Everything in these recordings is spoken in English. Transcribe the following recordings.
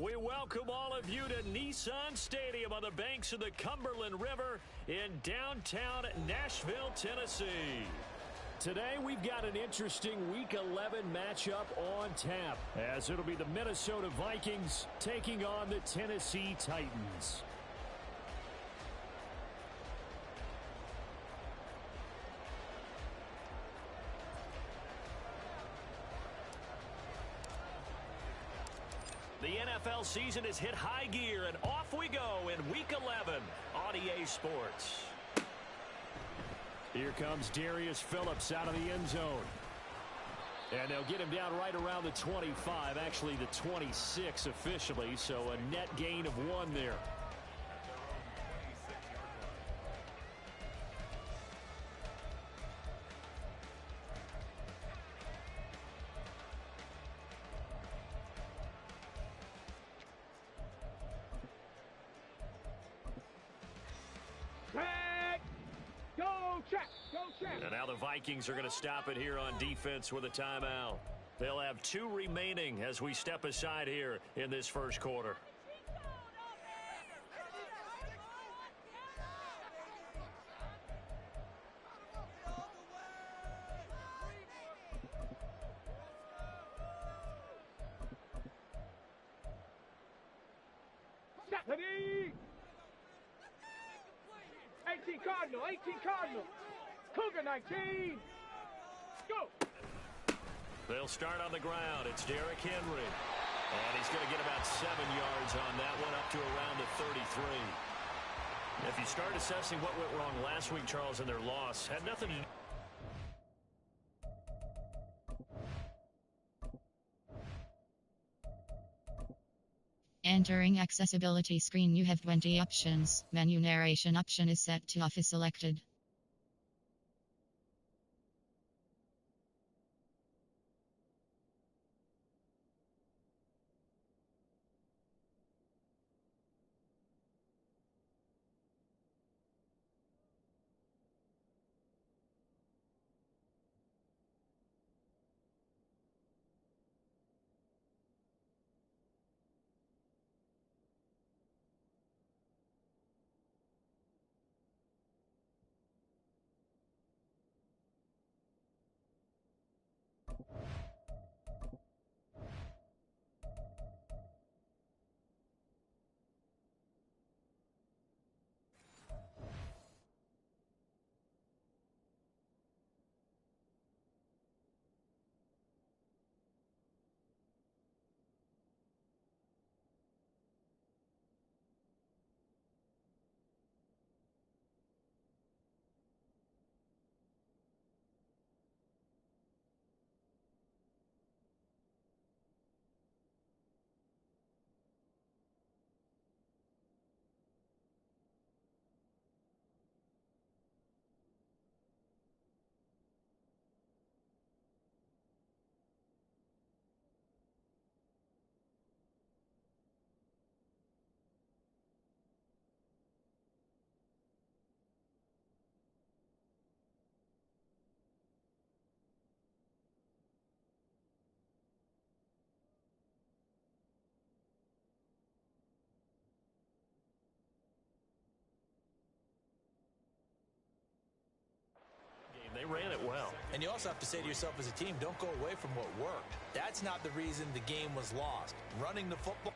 We welcome all of you to Nissan Stadium on the banks of the Cumberland River in downtown Nashville, Tennessee. Today, we've got an interesting Week 11 matchup on tap, as it'll be the Minnesota Vikings taking on the Tennessee Titans. The NFL season has hit high gear, and off we go in Week 11 on EA Sports. Here comes Darius Phillips out of the end zone. And they'll get him down right around the 25, actually the 26 officially, so a net gain of 1 there. And now the Vikings are going to stop it here on defense with a timeout. They'll have 2 remaining as we step aside here in this first quarter. Stephanie! 18 Cardinal, 18 Cardinal. Cougar 19. Go! They'll start on the ground. It's Derrick Henry. And he's going to get about 7 yards on that one, up to around the 33. If you start assessing what went wrong last week, Charles, in their loss, had nothing to do. Entering accessibility screen, you have 20 options. Menu narration option is set to off is selected. They ran it well. And you also have to say to yourself as a team, don't go away from what worked. That's not the reason the game was lost. Running the football.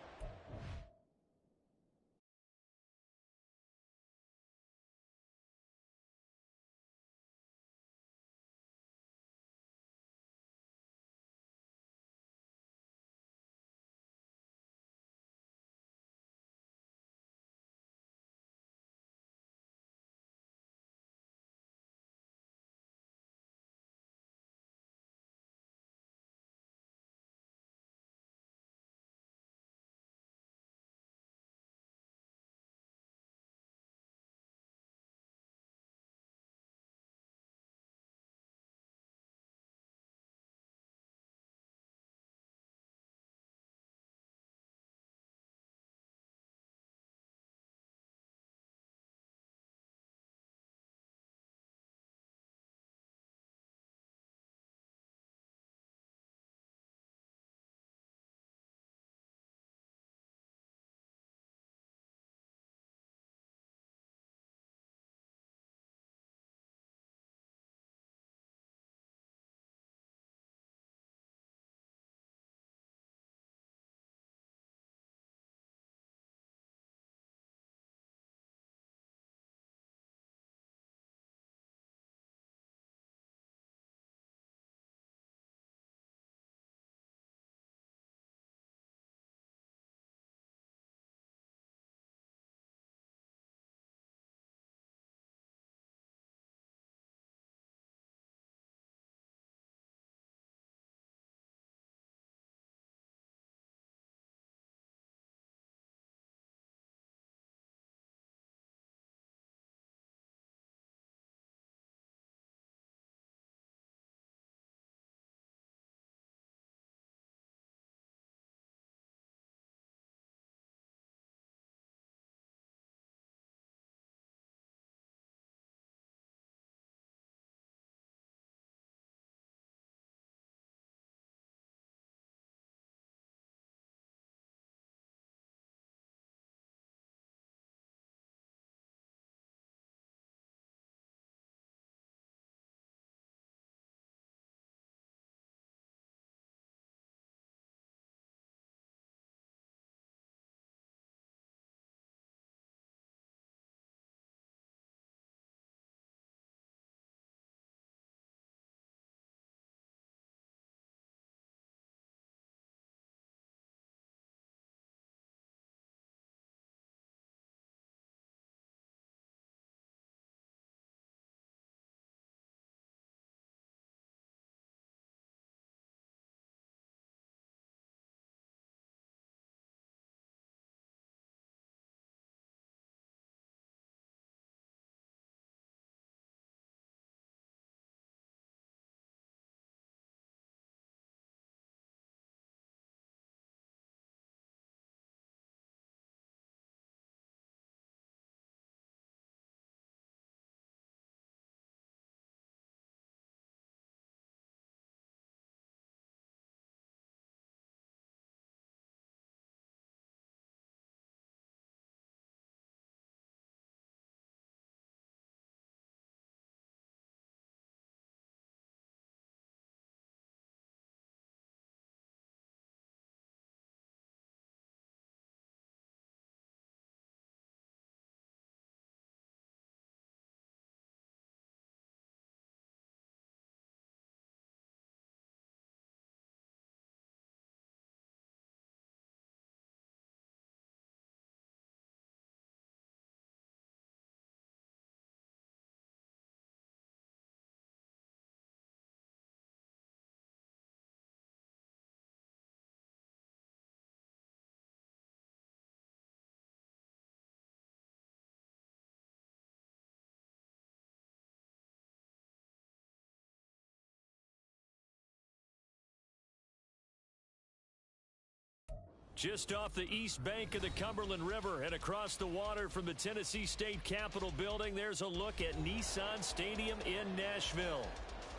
Just off the east bank of the Cumberland River and across the water from the Tennessee State Capitol building, there's a look at Nissan Stadium in Nashville.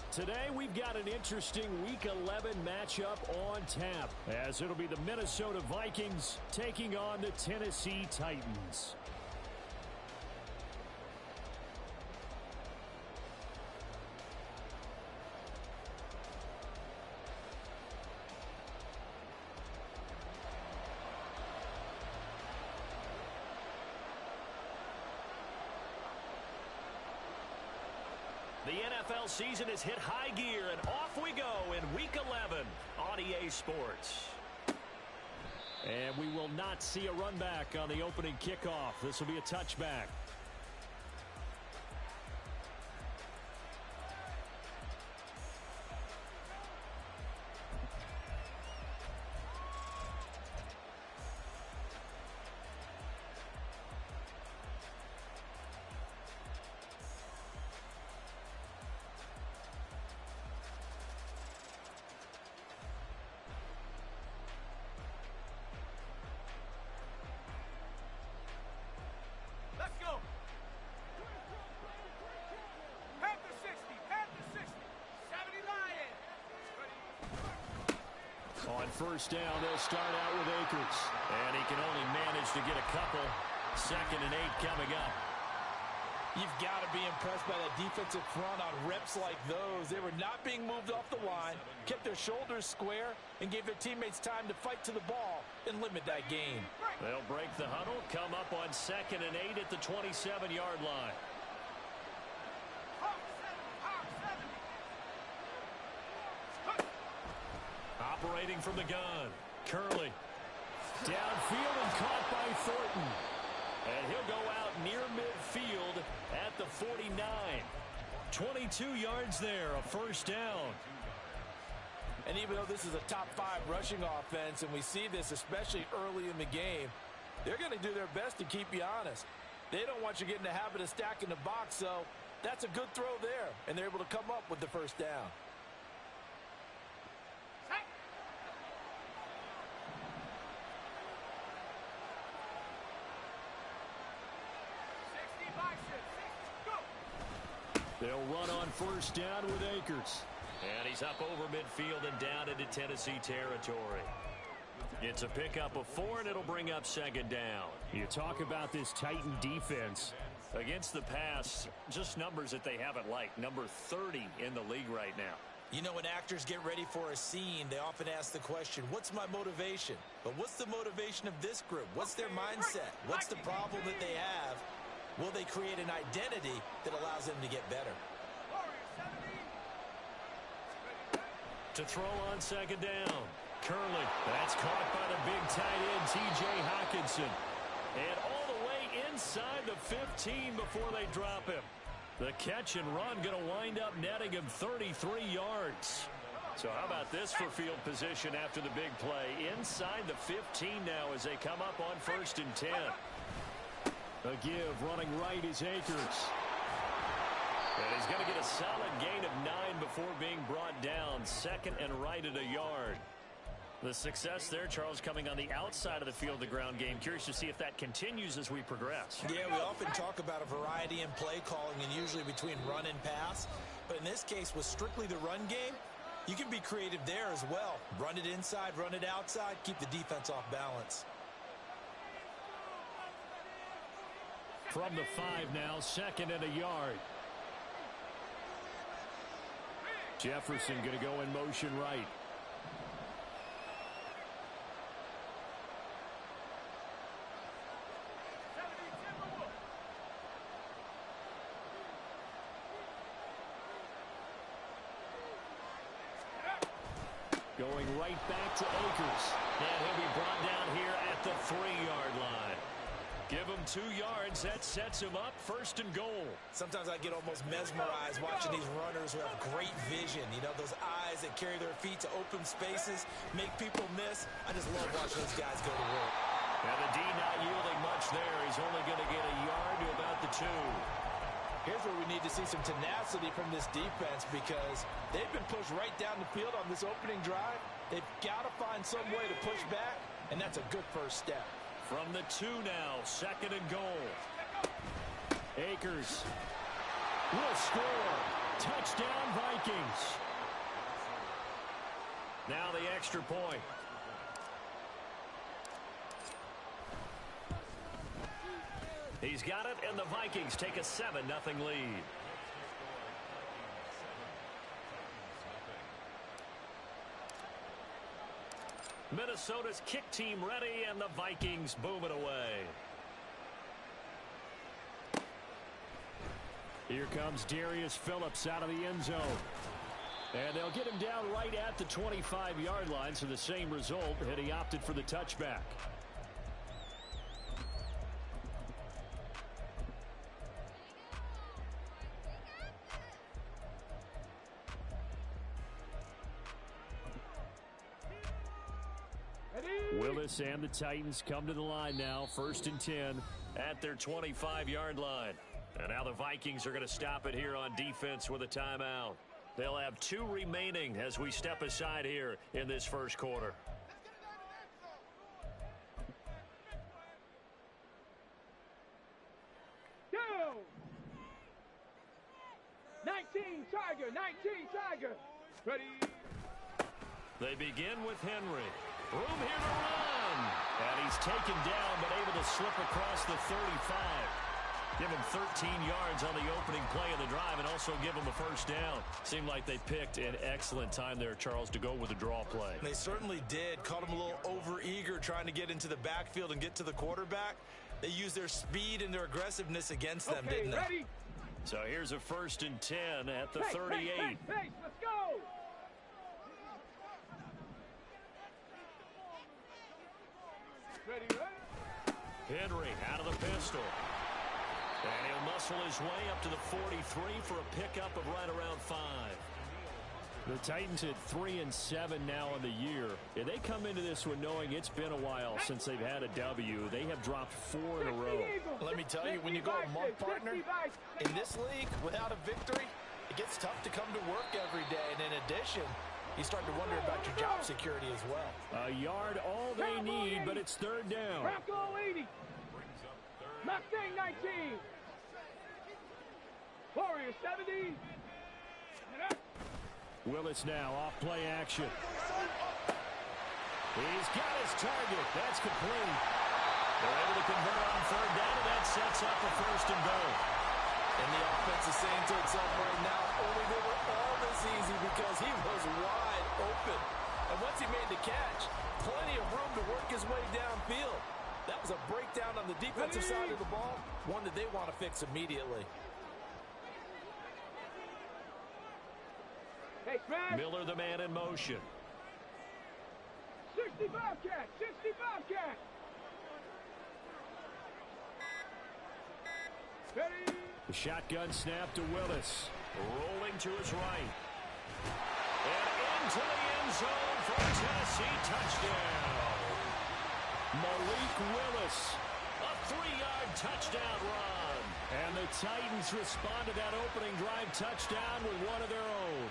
Today, we've got an interesting Week 11 matchup on tap, as it'll be the Minnesota Vikings taking on the Tennessee Titans. The NFL season has hit high gear, and off we go in Week 11 on EA Sports. And we will not see a run back on the opening kickoff. This will be a touchback. On first down, they'll start out with Akers. And he can only manage to get a couple. 2nd and 8 coming up. You've got to be impressed by that defensive front on reps like those. They were not being moved off the line, kept their shoulders square, and gave their teammates time to fight to the ball and limit that gain. They'll break the huddle, come up on 2nd and 8 at the 27-yard line. Operating from the gun, Curley. Downfield and caught by Thornton. And he'll go out near midfield at the 49. 22 yards there, a first down. And even though this is a top 5 rushing offense, and we see this especially early in the game, they're going to do their best to keep you honest. They don't want you getting the habit of stacking the box, so that's a good throw there, and they're able to come up with the first down. They'll run on first down with Akers. And he's up over midfield and down into Tennessee territory. It's a pickup of 4, and it'll bring up 2nd down. You talk about this Titan defense. Against the pass, just numbers that they haven't liked. Number 30 in the league right now. You know, when actors get ready for a scene, they often ask the question, what's my motivation? But what's the motivation of this group? What's their mindset? What's the problem that they have? Will they create an identity that allows them to get better? To throw on 2nd down. Curley. That's caught by the big tight end, T.J. Hockenson. And all the way inside the 15 before they drop him. The catch and run going to wind up netting him 33 yards. So how about this for field position after the big play? Inside the 15 now as they come up on 1st and 10. A give, running right is Akers. And he's going to get a solid gain of 9 before being brought down. 2nd and right at a yard. The success there, Charles, coming on the outside of the field, the ground game. Curious to see if that continues as we progress. Yeah, we often talk about a variety in play calling and usually between run and pass. But in this case, with strictly the run game, you can be creative there as well. Run it inside, run it outside, keep the defense off balance. From the 5 now, 2nd and a yard. Jefferson going to go in motion right. Going right back to Akers. And he'll be brought down here at the 3-yard line. Give him 2 yards. That sets him up 1st and goal. Sometimes I get almost mesmerized watching these runners who have great vision. You know, those eyes that carry their feet to open spaces, make people miss. I just love watching those guys go to work. And the D not yielding much there. He's only going to get a yard to about the 2. Here's where we need to see some tenacity from this defense because they've been pushed right down the field on this opening drive. They've got to find some way to push back and that's a good first step. From the 2 now, 2nd and goal. Akers will score. Touchdown, Vikings. Now the extra point. He's got it, and the Vikings take a 7-0 lead. Minnesota's kick team ready, and the Vikings boom it away. Here comes Darius Phillips out of the end zone. And they'll get him down right at the 25-yard line, so the same result, and he opted for the touchback. Willis and the Titans come to the line now, 1st and 10 at their 25-yard line. And now the Vikings are going to stop it here on defense with a timeout. They'll have 2 remaining as we step aside here in this first quarter. Go! 19 Tiger, 19 Tiger. Ready? They begin with Henry. Room here to run. And he's taken down, but able to slip across the 35. Give him 13 yards on the opening play of the drive and also give him a first down. Seemed like they picked an excellent time there, Charles, to go with the draw play. They certainly did. Caught him a little over-eager trying to get into the backfield and get to the quarterback. They used their speed and their aggressiveness against them, didn't they? Ready? So here's a 1st and 10 at the 38. Pace, let's go! Ready, ready? Henry out of the pistol. And he'll muscle his way up to the 43 for a pickup of right around 5. The Titans at 3-7 now in the year. And they come into this one knowing it's been a while since they've had a W. They have dropped 4 in a row. Let me tell you, when you go a month, partner, in this league, without a victory, it gets tough to come to work every day. And in addition, you start to wonder about your job security as well. A yard all they need, but it's 3rd down. Bronco 80. Mustang 19. Warrior 70. Willis now off play action. He's got his target. That's complete. They're able to convert on 3rd down, and that sets up a 1st and goal. And the offense is saying to itself right now, only they were all this easy because he was wide open. And once he made the catch, plenty of room to work his way downfield. That was a breakdown on the defensive side of the ball, one that they want to fix immediately. Hey, Smash. Miller, the man in motion. 60 Bobcat, 60 Bobcat. Ready? The shotgun snap to Willis. Rolling to his right. And into the end zone for a Tennessee touchdown. Malik Willis. A 3-yard touchdown run. And the Titans respond to that opening drive touchdown with one of their own.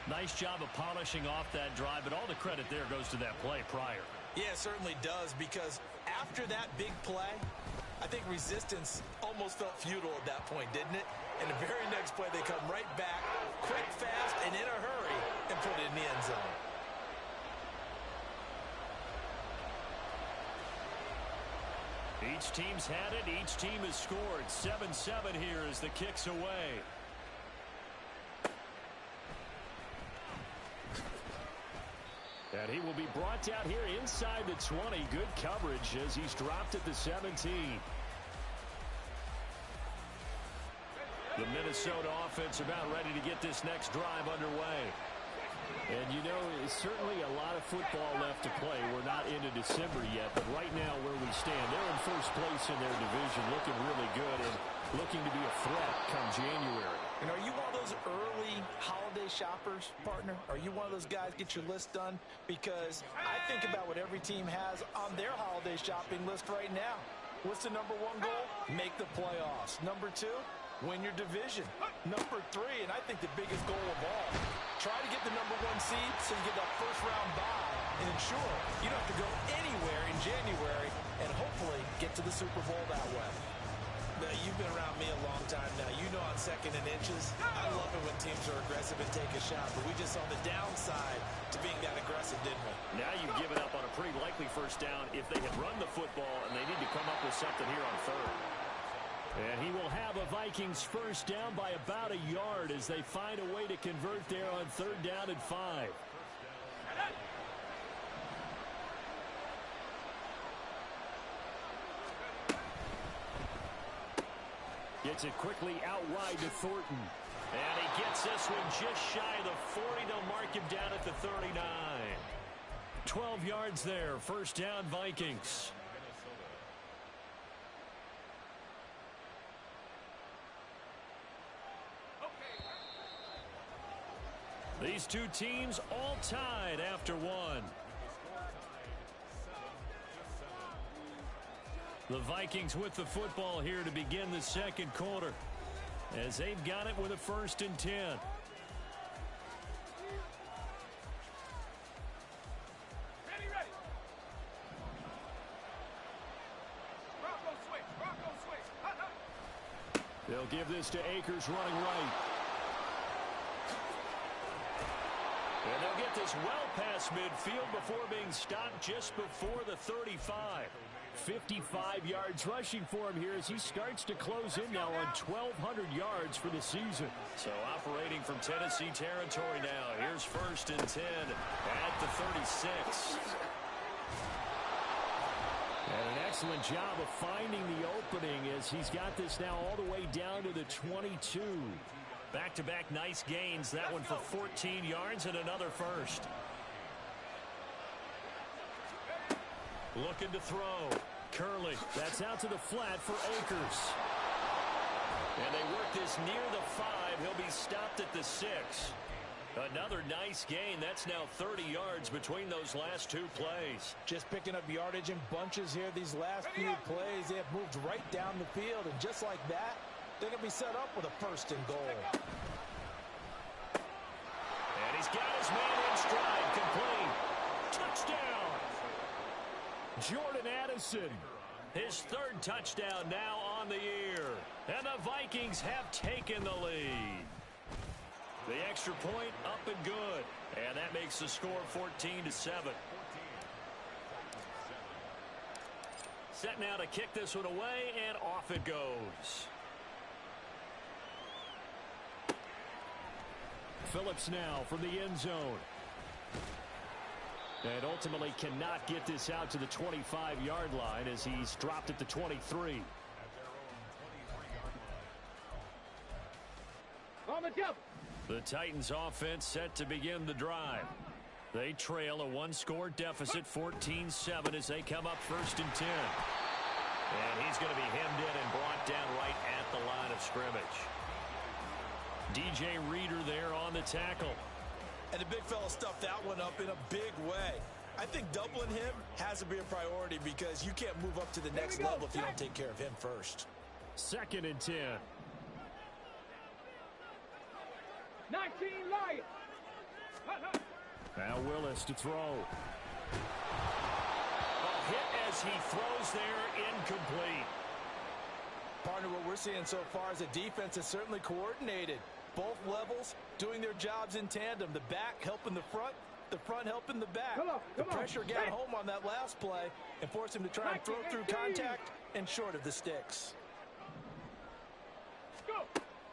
Nice job of polishing off that drive, but all the credit there goes to that play prior. Yeah, it certainly does, because after that big play, I think resistance almost felt futile at that point, didn't it? And the very next play, they come right back, quick, fast, and in a hurry, and put it in the end zone. Each team's had it. Each team has scored. 7-7 here as the kick's away. And he will be brought down here inside the 20. Good coverage as he's dropped at the 17. The Minnesota offense about ready to get this next drive underway. And, you know, certainly a lot of football left to play. We're not into December yet, but right now where we stand, they're in first place in their division, looking really good and looking to be a threat come January. And are you one of those early holiday shoppers, partner? Are you one of those guys get your list done? Because I think about what every team has on their holiday shopping list right now. What's the #1 goal? Make the playoffs. #2, win your division. Number 3, and I think the biggest goal of all, try to get the number 1 seed so you get that first-round bye and ensure you don't have to go anywhere in January and hopefully get to the Super Bowl that way. Now, you've been around me a long time now. You know on 2nd and inches, I love it when teams are aggressive and take a shot, but we just saw the downside to being that aggressive, didn't we? Now you've given up on a pretty likely first down if they had run the football, and they need to come up with something here on 3rd. And he will have a Vikings first down by about a yard as they find a way to convert there on 3rd down and 5. Gets it quickly out wide to Thornton. And he gets this one just shy of the 40. They'll mark him down at the 39. 12 yards there. First down, Vikings. These two teams all tied after one. The Vikings with the football here to begin the 2nd quarter, as they've got it with a 1st and 10. Ready. Bronco switch. They'll give this to Akers running right. And they'll get this well past midfield before being stopped just before the 35. 55 yards rushing for him here as he starts to close in now on 1,200 yards for the season. So operating from Tennessee territory now. Here's 1st and 10 at the 36. And an excellent job of finding the opening as he's got this now all the way down to the 22. Back-to-back nice gains. That one for 14 yards and another first. Looking to throw. Curley. That's out to the flat for Akers. And they work this near the 5. He'll be stopped at the 6. Another nice gain. That's now 30 yards between those last 2 plays. Just picking up yardage in bunches here. These last few plays, they have moved right down the field. And just like that, they're going to be set up with a 1st and goal. And he's got his man in stride. Complete. Touchdown. Jordan Addison, his 3rd touchdown now on the year. And the Vikings have taken the lead. The extra point up and good. And that makes the score 14-7. Set now to kick this one away, and off it goes. Phillips now from the end zone. And ultimately cannot get this out to the 25-yard line as he's dropped at the 23. On the double. The Titans offense set to begin the drive. They trail a 1-score deficit, 14-7, as they come up 1st and 10. And he's going to be hemmed in and brought down right at the line of scrimmage. DJ Reader there on the tackle. And the big fella stuffed that one up in a big way. I think doubling him has to be a priority because you can't move up to the next level if you don't take care of him first. 2nd and 10. 19 Lions. Now Willis to throw. A hit as he throws there, incomplete. Partner, what we're seeing so far is the defense is certainly coordinated. Both levels doing their jobs in tandem. The back helping the front helping the back. The pressure got home on that last play and forced him to try and throw through contact and short of the sticks.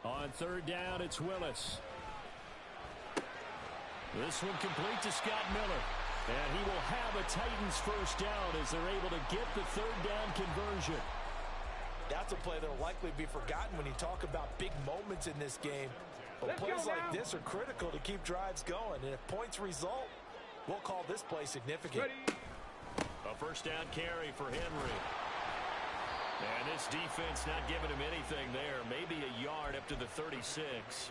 On 3rd down, it's Willis. This one complete to Scott Miller. And he will have a Titans first down as they're able to get the 3rd down conversion. That's a play that will likely be forgotten when you talk about big moments in this game. But plays like this are critical to keep drives going. And if points result, we'll call this play significant. A first down carry for Henry. And this defense not giving him anything there. Maybe a yard up to the 36.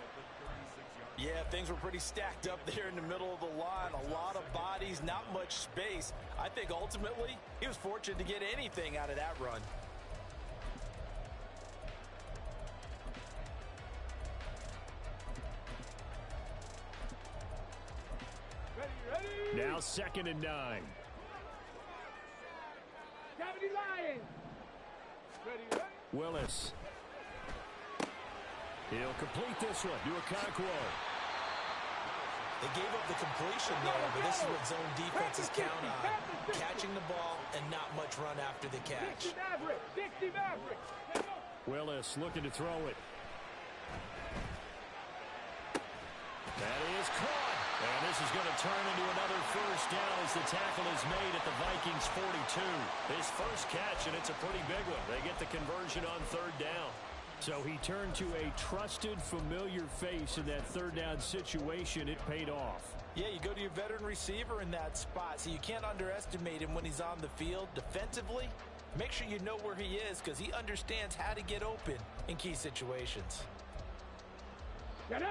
Yeah, things were pretty stacked up there in the middle of the line. A lot of bodies, not much space. I think ultimately he was fortunate to get anything out of that run. Now 2nd and 9. 70 Lions. Ready, ready. Willis. He'll complete this one. Okonkwo. They gave up the completion there, but this is what zone defenses count on. Catching the ball and not much run after the catch. 60 Maverick. 60 Maverick. Willis looking to throw it. That is caught. And this is going to turn into another first down as the tackle is made at the Vikings 42. His first catch, and it's a pretty big one. They get the conversion on 3rd down. So he turned to a trusted, familiar face in that 3rd down situation. It paid off. Yeah, you go to your veteran receiver in that spot, so you can't underestimate him when he's on the field defensively. Make sure you know where he is because he understands how to get open in key situations. Get it.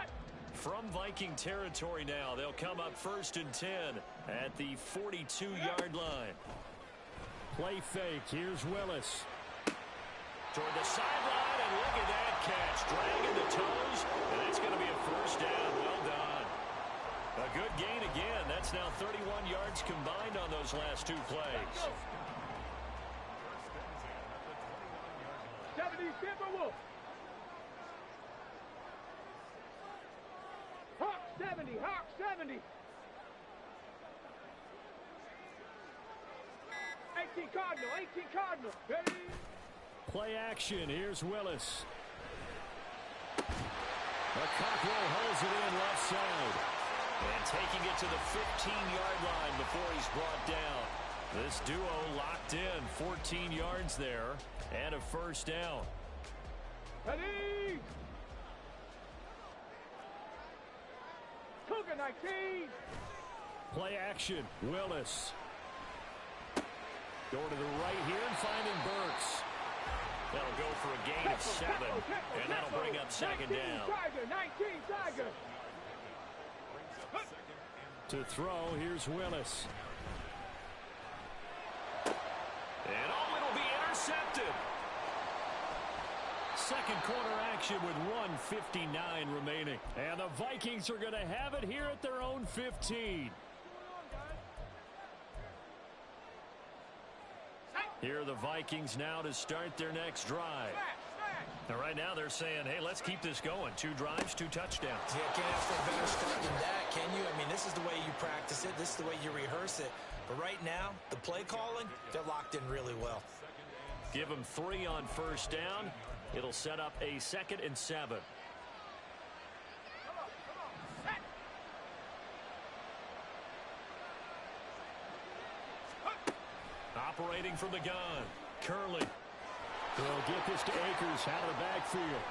From Viking territory now, they'll come up 1st and 10 at the 42-yard line. Play fake. Here's Willis. Toward the sideline, and look at that catch. Dragging the toes, and it's going to be a first down. Well done. A good gain again. That's now 31 yards combined on those last 2 plays. 70 Timberwolves. Hawk 70. Hawk 70. 18 Cardinal. 18 Cardinal. Ready. Play action. Here's Willis. Okonkwo holds it in left side. And taking it to the 15-yard line before he's brought down. This duo locked in. 14 yards there. And a first down. Ready. Cougar 19. Play action. Willis. Going to the right here and finding Burks. That'll go for a gain of 7, and that'll bring up 2nd down. 19 Tiger. To throw, here's Willis. And oh, it'll be intercepted. Second quarter action with 1:59 remaining. And the Vikings are going to have it here at their own 15. Here are the Vikings now to start their next drive. And right now they're saying, hey, let's keep this going. 2 drives, 2 touchdowns. Yeah, can't ask for a better start than that, can you? I mean, this is the way you practice it. This is the way you rehearse it. But right now, the play calling, they're locked in really well. Give them 3 on first down. It'll set up a 2nd and 7. Operating from the gun. Curley. He'll get this to Akers out of the backfield.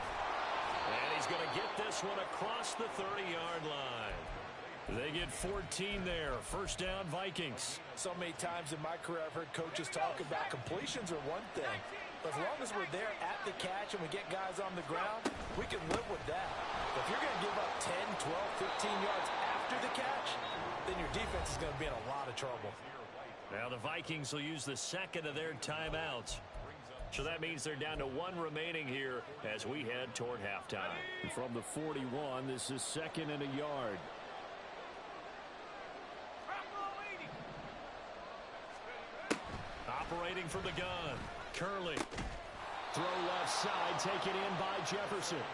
And he's going to get this one across the 30-yard line. They get 14 there. First down, Vikings. So many times in my career I've heard coaches talk about completions are one thing. But as long as we're there at the catch and we get guys on the ground, we can live with that. But if you're going to give up 10, 12, 15 yards after the catch, then your defense is going to be in a lot of trouble. Now the Vikings will use the 2nd of their timeouts. So that means they're down to 1 remaining here as we head toward halftime. From the 41, this is 2nd and a yard. Operating from the gun. Curley. Throw left side, taken in by Jefferson.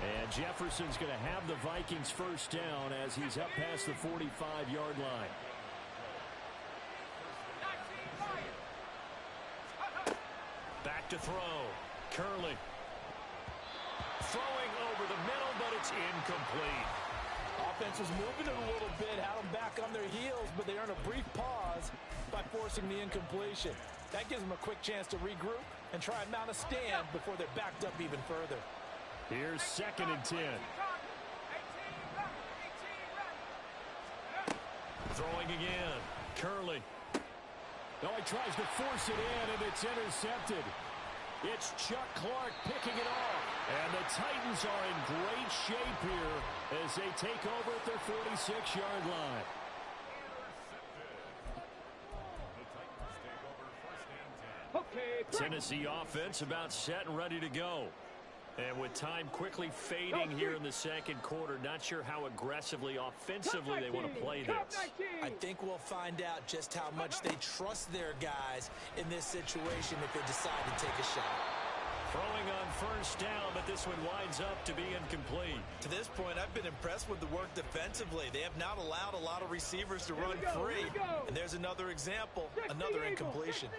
And Jefferson's going to have the Vikings first down as he's up past the 45-yard line. Back to throw. Curley. Throwing over the middle, but it's incomplete. Offense was moving it a little bit, had them back on their heels, but they earn a brief pause by forcing the incompletion. That gives them a quick chance to regroup and try and mount a stand before they're backed up even further. Here's 2nd and 10. Throwing again. Curley. No, he tries to force it in, and it's intercepted. It's Chuck Clark picking it off. And the Titans are in great shape here as they take over at their 46-yard line. Tennessee offense about set and ready to go. And with time quickly fading here in the second quarter, not sure how aggressively, offensively they want to play this. I think we'll find out just how much they trust their guys in this situation if they decide to take a shot. Throwing on first down, but this one winds up to be incomplete. To this point, I've been impressed with the work defensively. They have not allowed a lot of receivers to run free. And there's another example, another incompletion.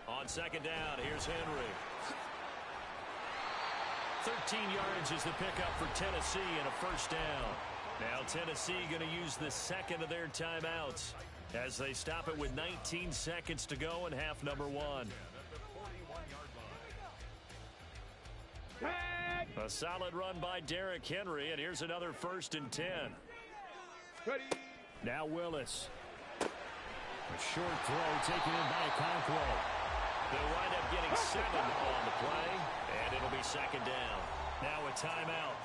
On second down, here's Henry. 13 yards is the pickup for Tennessee and a first down. Now Tennessee going to use the second of their timeouts as they stop it with 19 seconds to go in half number one. A solid run by Derrick Henry, and here's another 1st and 10. Now Willis. A short throw taken in by Conquo. They'll wind up getting 7 on the play, and it'll be second down. Now a timeout.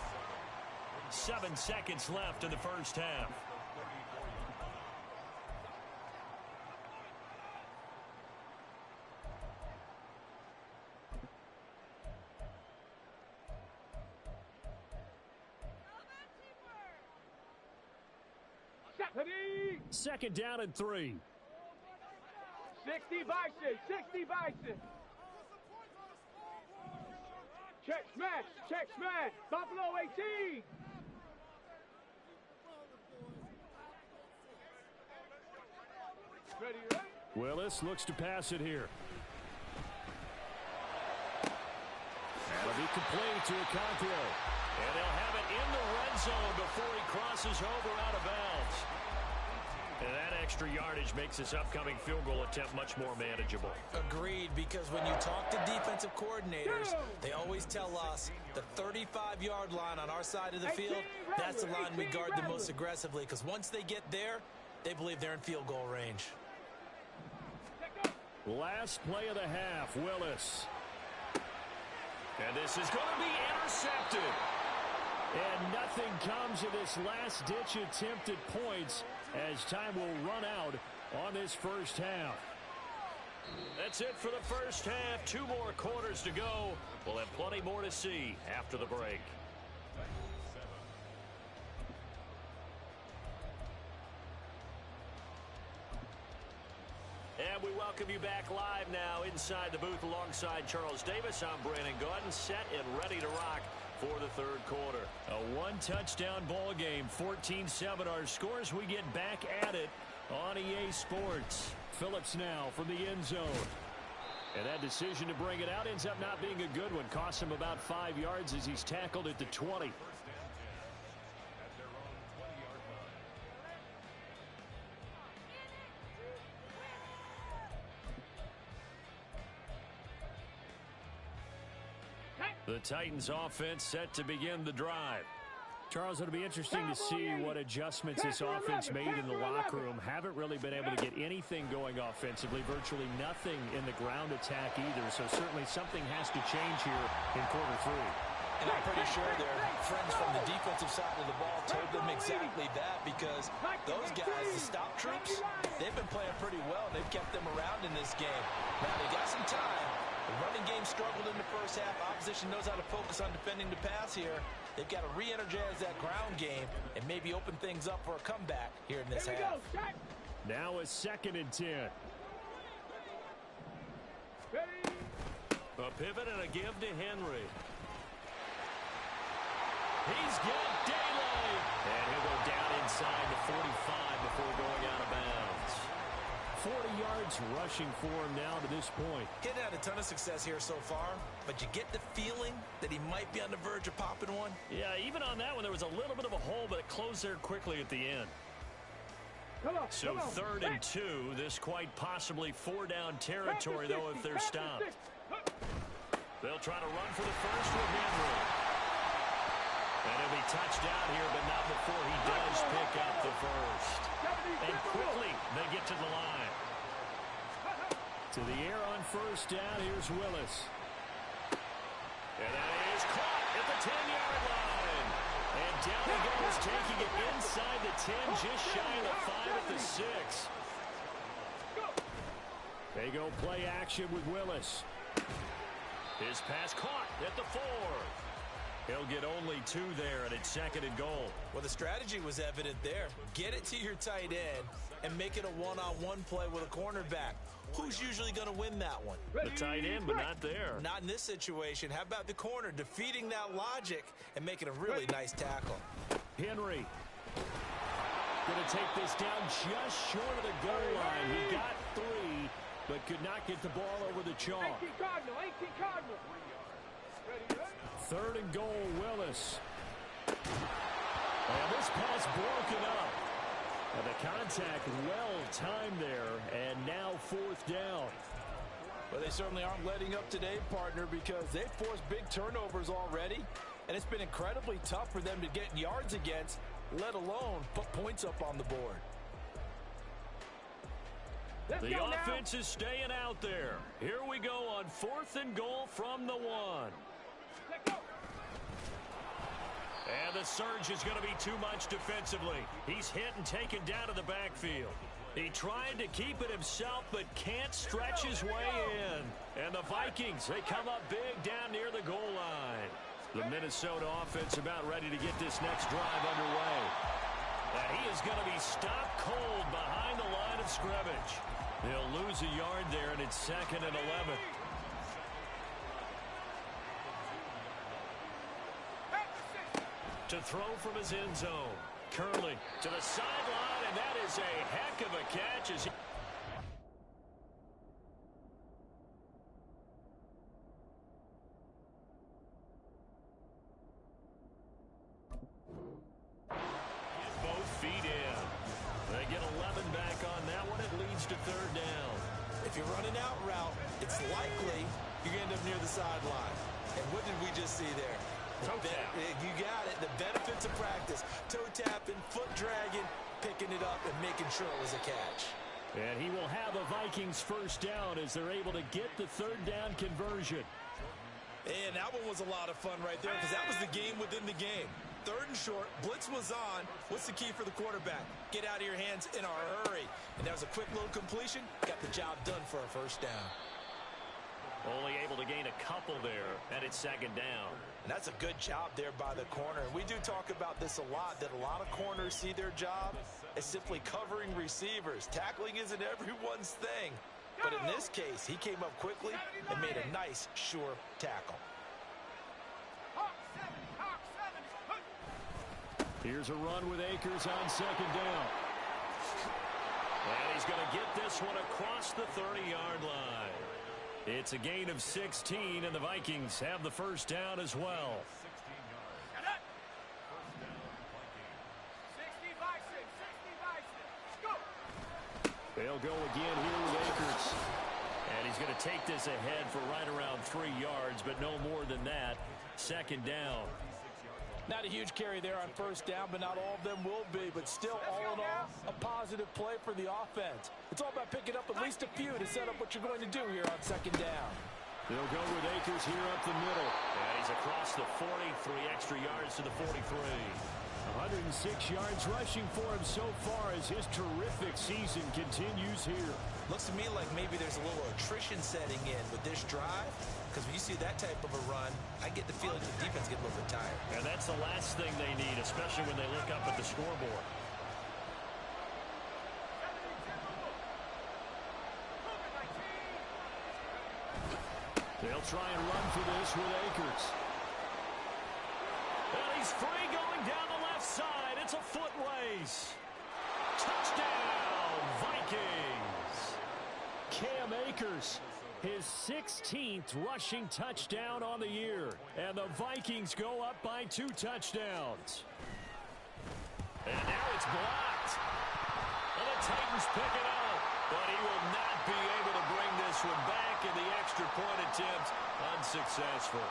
7 seconds left in the first half. Second down and 3. 60 Bison, 60 Bison. Check smash, Buffalo 18. Ready, right? Willis looks to pass it here. That'll be complete to Okonkwo. And they'll have it in the red zone before he crosses over out of bounds. And that extra yardage makes this upcoming field goal attempt much more manageable. Agreed, because when you talk to defensive coordinators, they always tell us the 35-yard line on our side of the field, that's the line we guard the most aggressively, because once they get there, they believe they're in field goal range. Last play of the half, Willis. And this is going to be intercepted. And nothing comes of this last-ditch attempt at points as time will run out on this first half. That's it for the first half. 2 more quarters to go. We'll have plenty more to see after the break. And we welcome you back live now inside the booth alongside Charles Davis. I'm Brandon Gaudin, set and ready to rock for the third quarter. A 1-touchdown ball game, 14-7 our scores. We get back at it on EA Sports. Phillips now from the end zone. And that decision to bring it out ends up not being a good one. Costs him about 5 yards as he's tackled at the 20. The Titans offense set to begin the drive. Charles, it'll be interesting to see what adjustments this offense made in the locker room. Haven't really been able to get anything going offensively, virtually nothing in the ground attack either. So certainly something has to change here in quarter 3. And I'm pretty sure their friends from the defensive side of the ball told them exactly that, because those guys, the stop troops, they've been playing pretty well. They've kept them around in this game. Now they got some time. The running game struggled in the first half. Opposition knows how to focus on defending the pass here. They've got to re-energize that ground game and maybe open things up for a comeback here in this half. Now a 2nd and 10. A pivot and a give to Henry. He's got daylight. And he'll go down inside the 45 before going out of bounds. 40 yards rushing for him now to this point. Getting had a ton of success here so far, but you get the feeling that he might be on the verge of popping one. Yeah, even on that one, there was a little bit of a hole, but it closed there quickly at the end. So 3rd and 2, this quite possibly 4-down territory, though, if they're stopped. They'll try to run for the first with Henry. And he'll be touched down here, but not before he does pick up the first. And quickly, they get to the line. To the air on first down, here's Willis. And that is caught at the 10-yard line. And down he goes, taking it inside the 10, just shy of the 5 at the 6. They go play action with Willis. His pass caught at the 4. He'll get only 2 there, and it's 2nd and goal. Well, the strategy was evident there. Get it to your tight end and make it a one-on-one play with a cornerback. Who's usually going to win that one? The tight end, but not there. Not in this situation. How about the corner defeating that logic and making a really nice tackle? Henry going to take this down just short of the goal line. He got 3, but could not get the ball over the chalk. 18 Cardinal, 18 Cardinal. 3rd and goal, Willis. And this pass broken up. And the contact well timed there, and now 4th down. Well, they certainly aren't letting up today, partner, because they've forced big turnovers already, and it's been incredibly tough for them to get yards against, let alone put points up on the board. The offense is staying out there. Here we go on 4th and goal from the 1. And the surge is going to be too much defensively. He's hit and taken down to the backfield. He tried to keep it himself, but can't stretch his way in. And the Vikings, they come up big down near the goal line. The Minnesota offense about ready to get this next drive underway. And he is going to be stopped cold behind the line of scrimmage. He'll lose a yard there, and it's 2nd and 11. To throw from his end zone. Curley to the sideline, and that is a heck of a catch. As he both feet in. They get 11 back on that one. It leads to 3rd down. If you're running out route, it's likely you're going to end up near the sideline. And what did we just see there? Toe tap. You got it. The benefits of practice. Toe tapping, foot dragging, picking it up, and making sure it was a catch. And he will have a Vikings 1st down as they're able to get the 3rd down conversion. And that one was a lot of fun right there because that was the game within the game. 3rd and short, blitz was on. What's the key for the quarterback? Get out of your hands in a hurry. And that was a quick little completion. Got the job done for a 1st down. Only able to gain a couple there, and it's 2nd down. And that's a good job there by the corner. And we do talk about this a lot, that a lot of corners see their job as simply covering receivers. Tackling isn't everyone's thing. But in this case, he came up quickly and made a nice, sure tackle. Here's a run with Akers on 2nd down. And he's going to get this one across the 30-yard line. It's a gain of 16, and the Vikings have the 1st down as well. They'll go again here with Akers. And he's going to take this ahead for right around 3 yards, but no more than that. 2nd down. Not a huge carry there on 1st down, but not all of them will be. But still, all in all, a positive play for the offense. It's all about picking up at least a few to set up what you're going to do here on 2nd down. They'll go with Akers here up the middle. And he's across the 40, 3 extra yards to the 43. 106 yards rushing for him so far as his terrific season continues here. Looks to me like maybe there's a little attrition setting in with this drive, because when you see that type of a run, I get the feeling the defense gets a little bit tired. And that's the last thing they need, especially when they look up at the scoreboard. They'll try and run for this with Akers. And he's free going down the left side. It's a foot race. Touchdown, Vikings. Cam Akers, his 16th rushing touchdown on the year. And the Vikings go up by 2 touchdowns. And now it's blocked. And the Titans pick it up. But he will not be able to bring this one back, and the extra point attempt unsuccessful.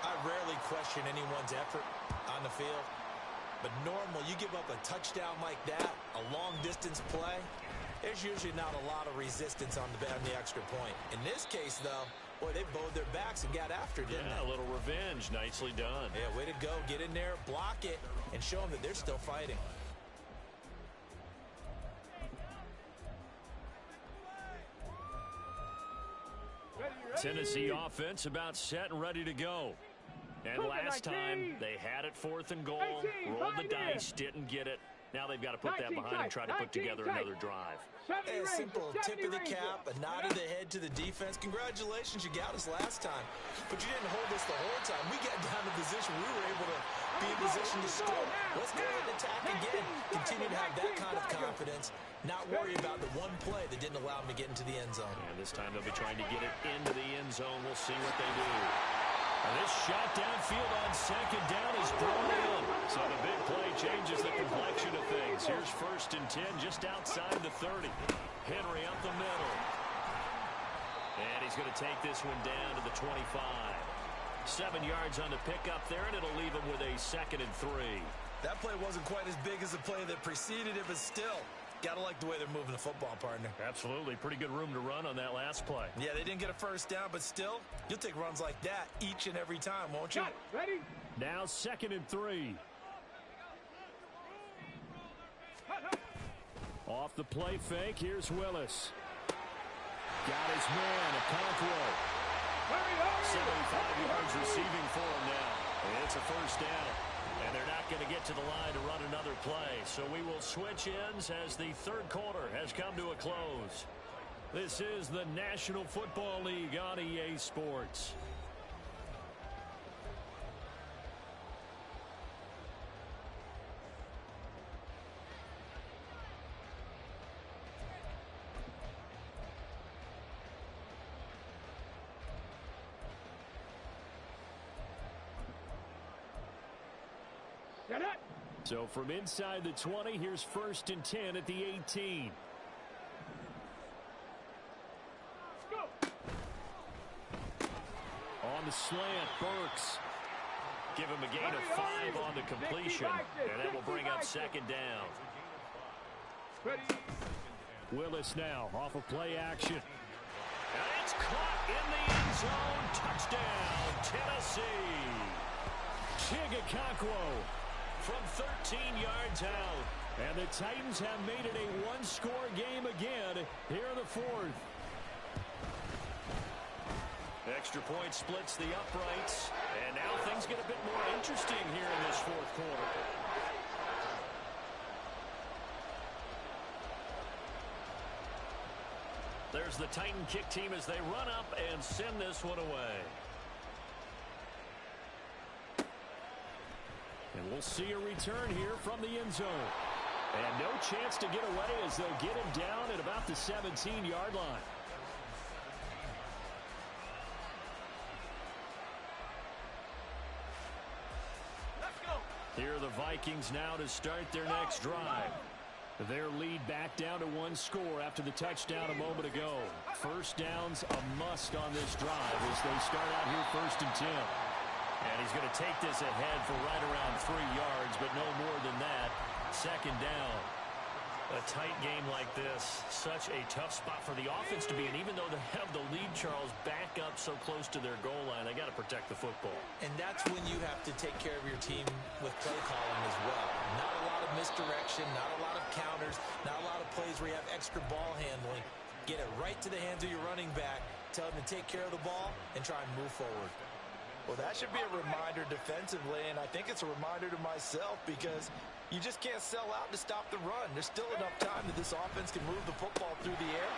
I rarely question anyone's effort on the field. But normal, you give up a touchdown like that, a long-distance play, there's usually not a lot of resistance on the extra point. In this case, though, boy, they bowed their backs and got after it, didn't they? A little revenge. Nicely done. Yeah, way to go. Get in there, block it, and show them that they're still fighting. Ready, Tennessee offense about set and ready to go. And last time, they had it 4th and goal, rolled the dice, didn't get it. Now they've got to put that behind and try to put together another drive. A simple tip of the cap, a nod of the head to the defense. Congratulations, you got us last time. But you didn't hold us the whole time. We got down to position. We were able to be in position to score. Let's go ahead and attack again. Continue to have that kind of confidence. Not worry about the one play that didn't allow them to get into the end zone. And this time they'll be trying to get it into the end zone. We'll see what they do. And this shot downfield on 2nd down is thrown in. So the big play changes the complexion of things. Here's 1st and 10 just outside the 30. Henry up the middle. And he's going to take this one down to the 25. 7 yards on the pickup there, and it'll leave him with a 2nd and 3. That play wasn't quite as big as the play that preceded it, but still, got to like the way they're moving the football, partner. Absolutely. Pretty good room to run on that last play. Yeah, they didn't get a first down, but still, you'll take runs like that each and every time, won't you? Ready? Now 2nd and 3. Off the play fake, here's Willis. Got his man, Okonkwo. 75 yards receiving for him now. It's a first down. And they're not going to get to the line to run another play. So we will switch ends as the 3rd quarter has come to a close. This is the National Football League on EA Sports. So from inside the 20, here's 1st and 10 at the 18. Go. On the slant, Burks. Give him a gain of 5 on the completion, and that will bring up 2nd down. Ready. Willis now off of play action. And it's caught in the end zone. Touchdown, Tennessee. Okonkwo from 13 yards out. And the Titans have made it a one-score game again here in the 4th. Extra point splits the uprights. And now things get a bit more interesting here in this 4th quarter. There's the Titan kick team as they run up and send this one away. And we'll see a return here from the end zone. And no chance to get away as they'll get him down at about the 17-yard line. Let's go. Here are the Vikings now to start their next drive. Their lead back down to 1 score after the touchdown a moment ago. First down's a must on this drive as they start out here 1st and 10. And he's going to take this ahead for right around 3 yards, but no more than that. 2nd down. A tight game like this, such a tough spot for the offense to be in. Even though they have the lead, Charles, back up so close to their goal line, they got to protect the football. And that's when you have to take care of your team with play calling as well. Not a lot of misdirection, not a lot of counters, not a lot of plays where you have extra ball handling. Get it right to the hands of your running back, tell them to take care of the ball, and try and move forward. Well, that should be a reminder defensively, and I think it's a reminder to myself because you just can't sell out to stop the run. There's still enough time that this offense can move the football through the air,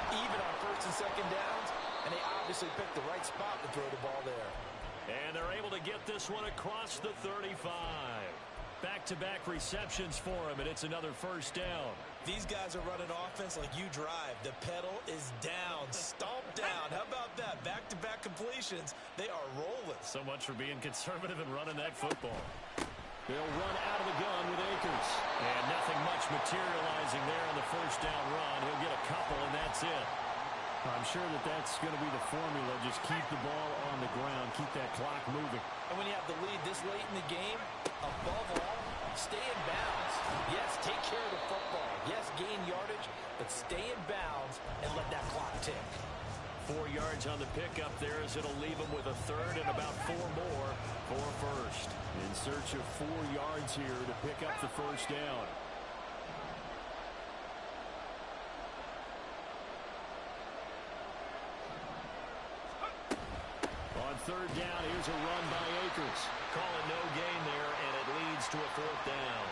even on 1st and 2nd downs, and they obviously picked the right spot to throw the ball there. And they're able to get this one across the 35. Back-to-back receptions for him, and it's another first down. These guys are running offense like you drive. The pedal is down, stomp down. How about that? Back-to-back completions. They are rolling. So much for being conservative and running that football. They'll run out of the gun with Akers. And nothing much materializing there on the first down run. He'll get a couple, and that's it. I'm sure that that's going to be the formula. Just keep the ball on the ground. Keep that clock moving. And when you have the lead this late in the game, above all, stay in bounds. Yes, take care of the football. Yes, gain yardage, but stay in bounds and let that clock tick. 4 yards on the pickup there as it'll leave him with a 3rd and about 4 more for first. In search of 4 yards here to pick up the first down. third down. Here's a run by Akers. Call it no gain there, and it leads to a fourth down.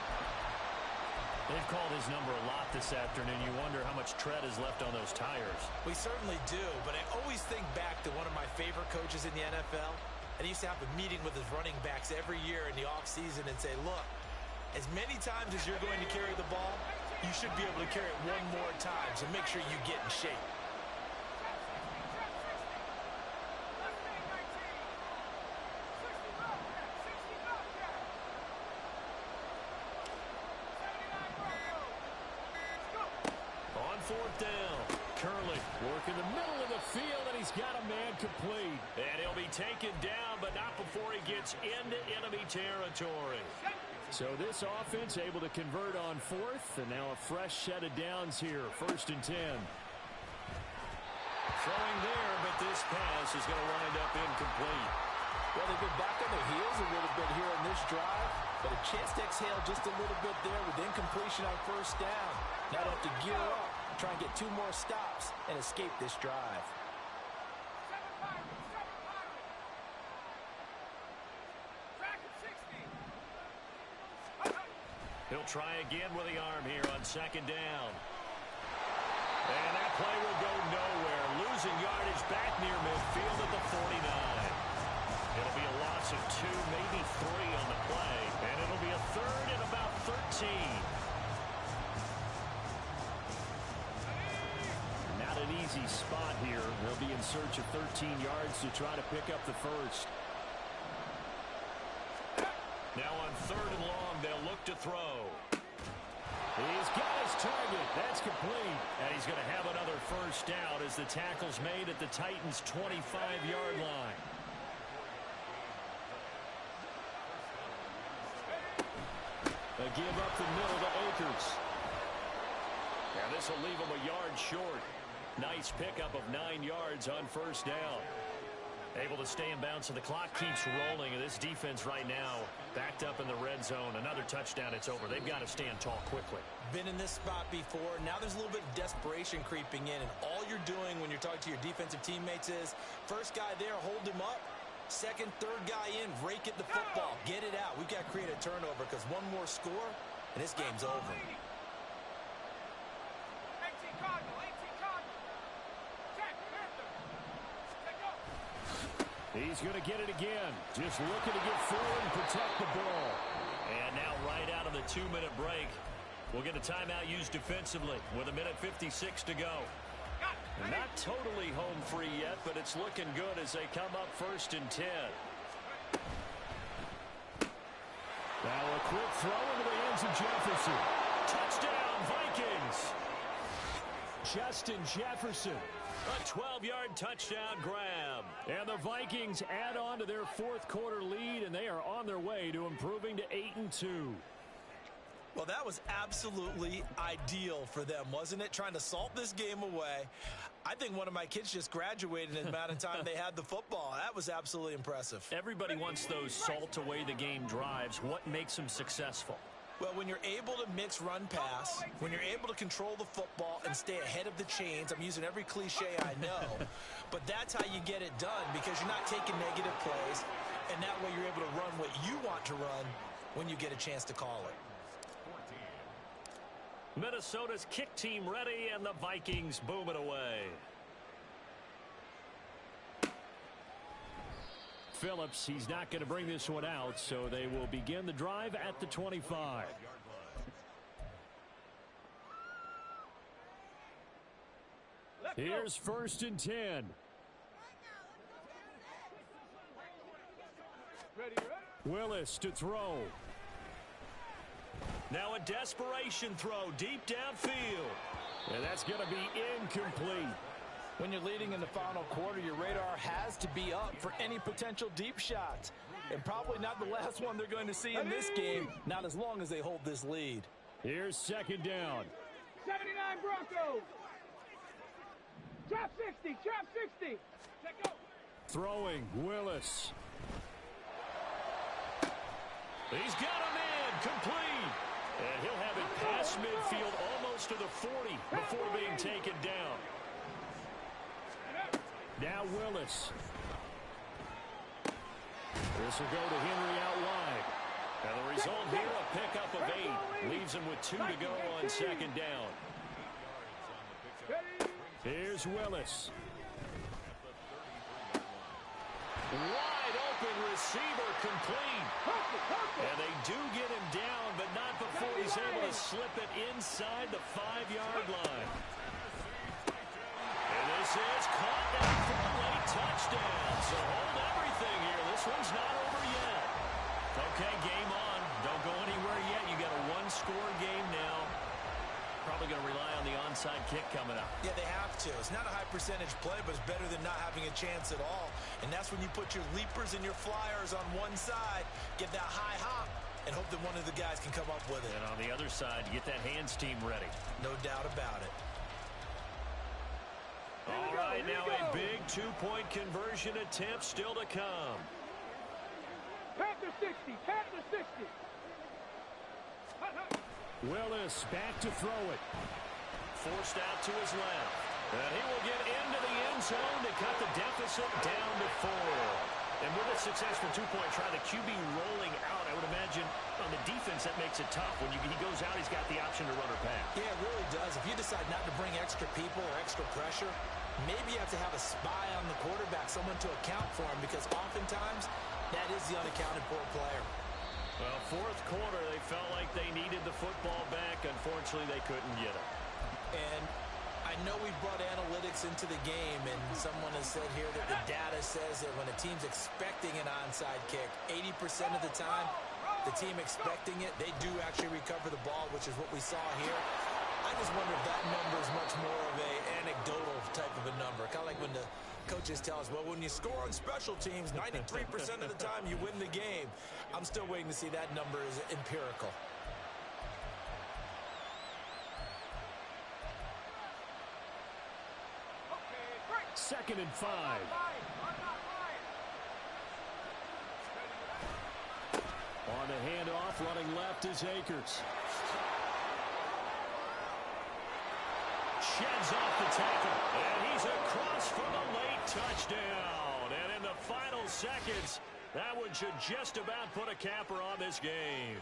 They've called his number a lot this afternoon. You wonder how much tread is left on those tires. We certainly do, but I always think back to one of my favorite coaches in the NFL. And he used to have a meeting with his running backs every year in the offseason and say, look, as many times as you're going to carry the ball, you should be able to carry it one more time, so make sure you get in shape. Fourth down. Curley working the middle of the field, and he's got a man complete. And he'll be taken down, but not before he gets into enemy territory. So this offense able to convert on fourth, and now a fresh set of downs here. 1st and 10. Throwing there, but this pass is going to wind up incomplete. Well, they've been back on their heels a little bit here in this drive, but a chance to exhale just a little bit there with incompletion on 1st down. Now they have to gear up, try and get 2 more stops, and escape this drive. He'll try again with the arm here on 2nd down. And that play will go nowhere. Losing yardage back near midfield at the 49. It'll be a loss of 2, maybe 3 on the play. And it'll be a 3rd and about 13. Not an easy spot here. They'll be in search of 13 yards to try to pick up the first. Now on 3rd and long, they'll look to throw. He's got his target. That's complete. And he's going to have another first down as the tackle's made at the Titans' 25-yard line. A give up the middle to Akers. Now this will leave him a yard short. Nice pickup of 9 yards on 1st down. Able to stay in bounds, and the clock keeps rolling. And this defense right now backed up in the red zone. Another touchdown, it's over. They've got to stand tall quickly. Been in this spot before. Now there's a little bit of desperation creeping in, and all you're doing when you're talking to your defensive teammates is, first guy there, hold him up. Second, third guy in, rake at the football. Get it out. We've got to create a turnover because one more score, and this game's over. He's going to get it again. Just looking to get forward and protect the ball. And now right out of the 2-minute break, we'll get a timeout used defensively with 1:56 to go. Not totally home free yet, but it's looking good as they come up 1st and 10. Now a quick throw into the hands of Jefferson. Touchdown, Vikings! Justin Jefferson. A 12-yard touchdown grab. And the Vikings add on to their 4th quarter lead, and they are on their way to improving to 8-2. Well, that was absolutely ideal for them, wasn't it? Trying to salt this game away. I think one of my kids just graduated in the amount of time they had the football. That was absolutely impressive. Everybody wants those salt away the game drives. What makes them successful? Well, when you're able to mix run-pass, when you're able to control the football and stay ahead of the chains, I'm using every cliche I know, but that's how you get it done because you're not taking negative plays, and that way you're able to run what you want to run when you get a chance to call it. Minnesota's kick team ready, and the Vikings boom it away. Phillips, he's not going to bring this one out, so they will begin the drive at the 25. Here's 1st and 10. Willis to throw. Now a desperation throw deep downfield. And that's going to be incomplete. When you're leading in the final quarter, your radar has to be up for any potential deep shots. And probably not the last one they're going to see in this game, not as long as they hold this lead. Here's 2nd down. 79 Broncos. Drop 60, drop 60. Let go. Throwing, Willis. He's got a man, complete. And he'll have it past midfield almost to the 40 before being taken down. Now Willis. This will go to Henry out wide. And the result here, a pickup of 8. Leaves him with 2 to go on second down. Here's Willis. Wide open receiver complete. And they do get him down, but not before he's able to slip it inside the 5-yard line. And this is caught down for a late touchdown. So hold everything here. This one's not over yet. Okay, game on. Don't go anywhere yet. You got a one-score game now. Probably going to rely on the onside kick coming up. Yeah, they have to. It's not a high percentage play, but it's better than not having a chance at all. And that's when you put your leapers and your flyers on one side, get that high hop, and hope that one of the guys can come up with it. And on the other side, get that hands team ready. No doubt about it. All right, now a big two-point conversion attempt still to come. Panther 60, Panther 60. Willis back to throw it. Forced out to his left. And he will get into the end zone to cut the deficit down to 4. And with a successful two-point try, the QB rolling out, I would imagine on the defense that makes it tough. When he goes out, he's got the option to run or pass. Yeah, it really does. If you decide not to bring extra people or extra pressure, maybe you have to have a spy on the quarterback, someone to account for him, because oftentimes that is the unaccounted for player. Well, fourth quarter, they felt like they needed the football back. Unfortunately, they couldn't get it. And I know we brought analytics into the game, and someone has said here that the data says that when a team's expecting an onside kick, 80% of the time, the team expecting it, they do actually recover the ball, which is what we saw here. I just wonder if that number is much more of an anecdotal type of a number. Kind of like when the coaches tell us, well, when you score on special teams, 93% of the time you win the game. I'm still waiting to see that number is empirical. Second and 5. On the handoff, running left is Akers. Sheds off the tackle, and he's across for the late touchdown. And in the final seconds, that one should just about put a capper on this game.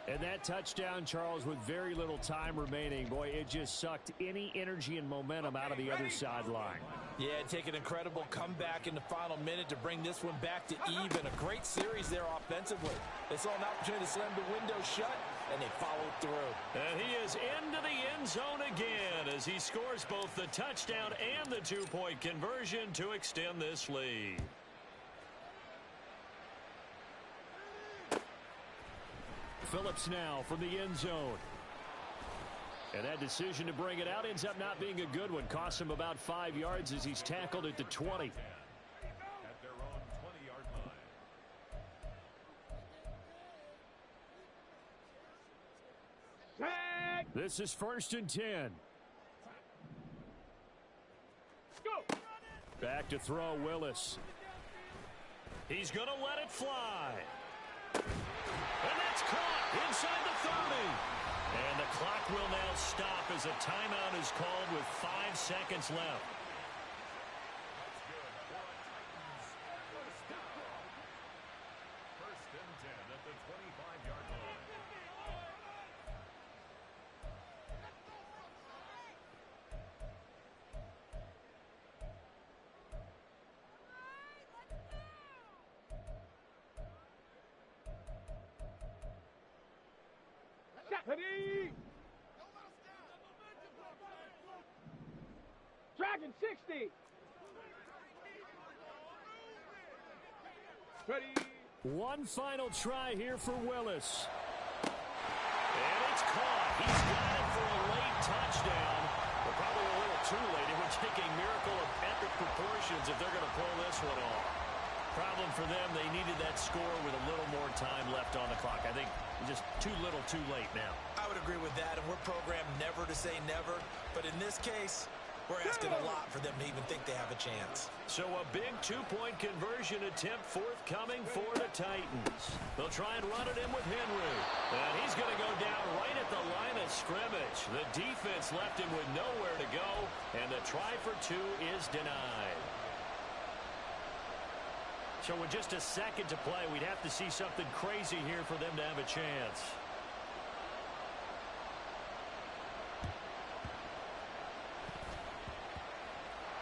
And that touchdown, Charles, with very little time remaining, boy, it just sucked any energy and momentum out of the other sideline. Yeah, take an incredible comeback in the final minute to bring this one back to even. A great series there offensively. They saw an opportunity to slam the window shut, and they followed through. And he is into the end zone again as he scores both the touchdown and the two-point conversion to extend this lead. Phillips now from the end zone. And that decision to bring it out ends up not being a good one. Costs him about 5 yards as he's tackled at the 20. At their own 20-yard line. This is 1st and 10. Go. Back to throw, Willis. He's going to let it fly. And that's caught inside the 30. And the clock will now stop as a timeout is called with 5 seconds left. First and 10 at the 25-yard line. Ready. Dragon 60. Ready. One final try here for Willis. And it's caught. He's got it for a late touchdown. But probably a little too late. It would take a miracle of epic proportions if they're going to pull this one off. Problem for them, they needed that score with a little more time left on the clock. I think just too little too late now. I would agree with that, and we're programmed never to say never. But in this case, we're asking a lot for them to even think they have a chance. So a big two-point conversion attempt forthcoming for the Titans. They'll try and run it in with Henry. And he's going to go down right at the line of scrimmage. The defense left him with nowhere to go, and the try for 2 is denied. So with just a second to play, we'd have to see something crazy here for them to have a chance.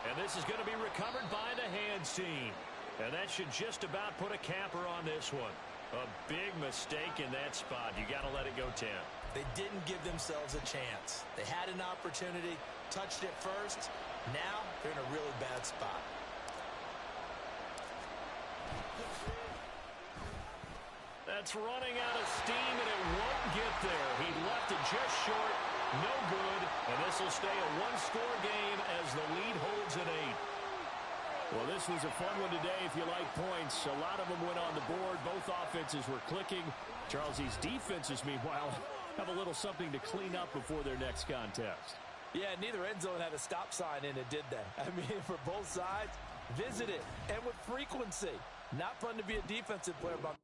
And this is going to be recovered by the hands team. And that should just about put a capper on this one. A big mistake in that spot. You got to let it go 10. They didn't give themselves a chance. They had an opportunity, touched it first. Now they're in a really bad spot. That's running out of steam, and it won't get there. He left it just short. No good. And this will stay a one-score game as the lead holds at 8. Well, this was a fun one today if you like points. A lot of them went on the board. Both offenses were clicking. Charles, these defenses, meanwhile, have a little something to clean up before their next contest. Yeah, neither end zone had a stop sign in it, did they? I mean, for both sides, visit it, and with frequency. Not fun to be a defensive player, but